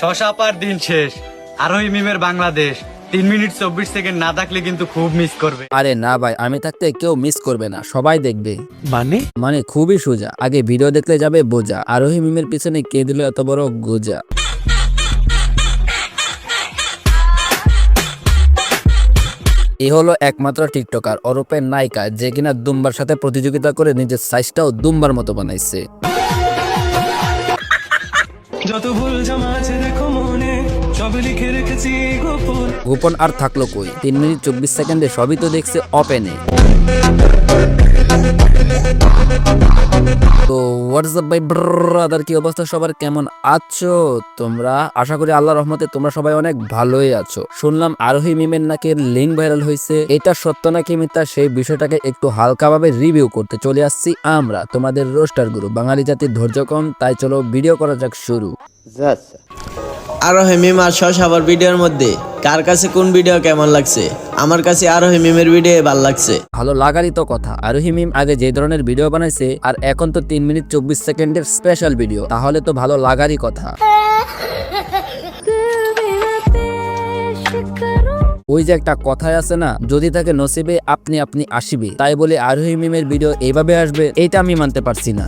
শশা পার দিন শেষ। আরোহী মিমের বাংলাদেশ 3 মিনিট 24 সেকেন্ড না থাকলে কিন্তু খুব মিস করবে। আরে না ভাই, আমি থাকতে কেউ মিস করবে না, সবাই দেখবে। মানে খুবই সোজা, আগে ভিডিও দেখলে যাবে বোঝা, আরোহী মিমের পিছনে কে দিল এত বড় গোজা। এ হলো একমাত্র টিকটকার ওরফে নায়িকা, যে কিনা দুম্বার সাথে প্রতিযোগিতা করে নিজের সাইজটাও দুম্বার মতো বানাইছে। যত ভুল জমা আছে দেখো মনে, সব লিখে রেখেছি গোপন। গোপন আর থাকলো কই, 3 মিনিট 24 সেকেন্ডে সবই তো দেখছে ওপেনে। তো হোয়াটসঅ্যাপ ভাই ব্রাদার, কি অবস্থা সবার, কেমন আছো তোমরা? আশা করি আল্লাহর রহমতে তোমরা সবাই অনেক ভালোই আছো। শুনলাম আরোহী মিমের নাকি লিঙ্ক ভাইরাল হয়েছে, এটা সত্য নাকি মিথ্যা সেই বিষয়টাকে একটু হালকাভাবে রিভিউ করতে চলে আসছি আমরা, তোমাদের রোস্টার গুরু। বাঙালি জাতির ধৈর্য কম, তাই চলো ভিডিও করা যাক শুরু। আরোহী মিম আর শশাবার ভিডিওর মধ্যে কার কাছে কোন ভিডিও কেমন লাগছে? আমার কাছে আরোহী মিমের ভিডিও ভালো লাগছে। ভালো লাগারই তো কথা। আরোহী মিম আগে যে ধরনের ভিডিও বানাইছে আর এখন তো 3 মিনিট 24 সেকেন্ডের স্পেশাল ভিডিও, তাহলে তো ভালো লাগারই কথা। ওই যে একটা কথাই আছে না, যদি তাকে নসিবে আপনি আপনি আসিবে, তাই বলে আরোহী মিমের ভিডিও এইভাবে আসবে এটা আমি মানতে পারছি না।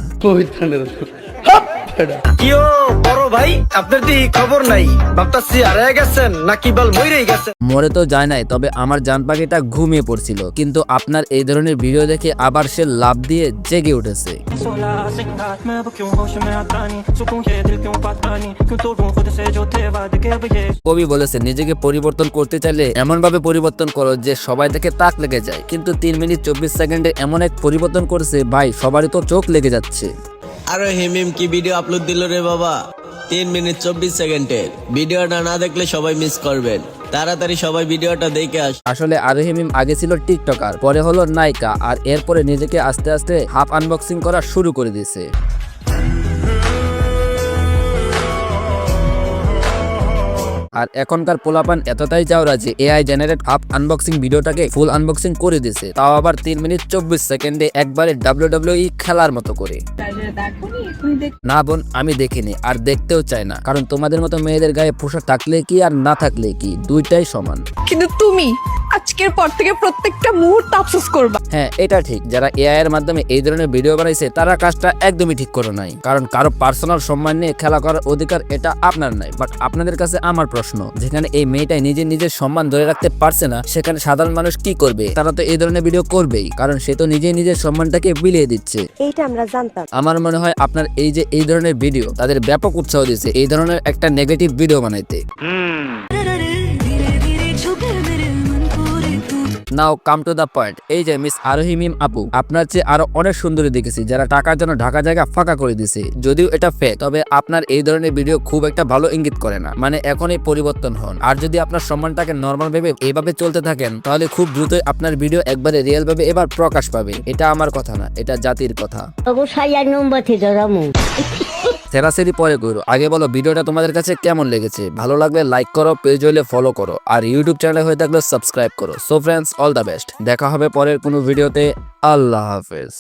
কিও বড় ভাই, আপনার কি খবর নাই? ভাবতাছি হারিয়ে গেছেন নাকি বল মরেই গেছেন। মরে তো যায় নাই, তবে আমার জান পাখিটা ঘুমিয়ে পড়ছিল, কিন্তু আপনার এই ধরনের ভিডিও দেখে আবার সে লাফ দিয়ে জেগে উঠেছে। কবি বলেছে, নিজেকে পরিবর্তন করতে চাইলে এমন ভাবে পরিবর্তন করো যে সবাই দেখে তাক লেগে যায়। কিন্তু 3 মিনিট 24 সেকেন্ডে এমন এক পরিবর্তন করেছে ভাই, সবারই তো চোখ লেগে যাচ্ছে। আরোহী মিম কি ভিডিও আপলোড দিল রে বাবা! 3 মিনিট 24 সেকেন্ডের ভিডিওটা না দেখলে সবাই মিস করবেন। তাড়াতাড়ি সবাই ভিডিওটা দেখে আস। আসলে আরোহী মিম আগে ছিল টিকটকার, পরে হলো নায়িকা, আর এরপরে নিজেকে আস্তে আস্তে হাফ আনবক্সিং করা শুরু করে দিয়েছে। আর এখনকার পোলাপান এতটাই যাওরা যে এআই জেনারেট হাফ আনবক্সিং ভিডিওটাকে ফুল আনবক্সিং করে দিয়েছে, তাও আবার 3 মিনিট 24 সেকেন্ডে একবারে WWE খেলার মতো করে। না বোন, আমি দেখিনি আর দেখতেও চাই না, কারণ তোমাদের মতো মেয়েদের গায়ে পোশাক থাকলে কি আর না থাকলে কি, দুইটাই সমান। কিন্তু তুমি আজকের পর থেকে প্রত্যেকটা মুহূর্ত আফসোস করবা। হ্যাঁ, এটা ঠিক, যারা এআই এর মাধ্যমে এই ধরনের ভিডিও বানাইছে তারা কাজটা একদমই ঠিক করে নাই, কারণ কারো পার্সোনাল সম্মান নিয়ে খেলা করার অধিকার এটা আপনার নাই। বাট আপনাদের কাছে আমার প্রশ্ন, যেখানে এই মেয়েটাই নিজের সম্মান ধরে রাখতে পারছে না, সেখানে সাধারণ মানুষ কি করবে? তারা তো এই ধরনের ভিডিও করবেই, কারণ সে তো নিজের সম্মানটাকে বিলিয়ে দিচ্ছে। এইটা আমরা জানতাম। আমার মনে হয় আপনার এই ধরনের ভিডিও তাদের ব্যাপক উৎসাহ দিয়েছে এই ধরনের একটা নেগেটিভ ভিডিও বানাইতে। নাও কাম টু দা পয়েন্ট। এই যে মিস আরোহী মিম আপু, আপনার চেয়ে আরো অনেক সুন্দরী দেখেছি, যারা টাকার জন্য ঢাকা জায়গা ফাঁকা করে দিছে। যদিও এটা ফেক, তবে আপনার এই ধরনের ভিডিও খুব একটা ভালো ইঙ্গিত করে না। মানে এখনই পরিবর্তন হন, আর যদি আপনার সম্মানটাকে নর্মাল ভেবে এইভাবে চলতে থাকেন, তাহলে খুব দ্রুতই আপনার ভিডিও একবারে রিয়েল ভাবে এবার প্রকাশ পাবে। এটা আমার কথা না, এটা জাতির কথা। সেরাসেরি পরে করো, আগে বলো ভিডিওটা তোমাদের কাছে কেমন লেগেছে। ভালো লাগলে লাইক করো, পেজ হইলে ফলো করো, আর ইউটিউব চ্যানেলে হয়ে থাকলে সাবস্ক্রাইব করো। So friends, all the best, দেখা হবে পরের কোনো ভিডিওতে। আল্লাহ হাফেজ।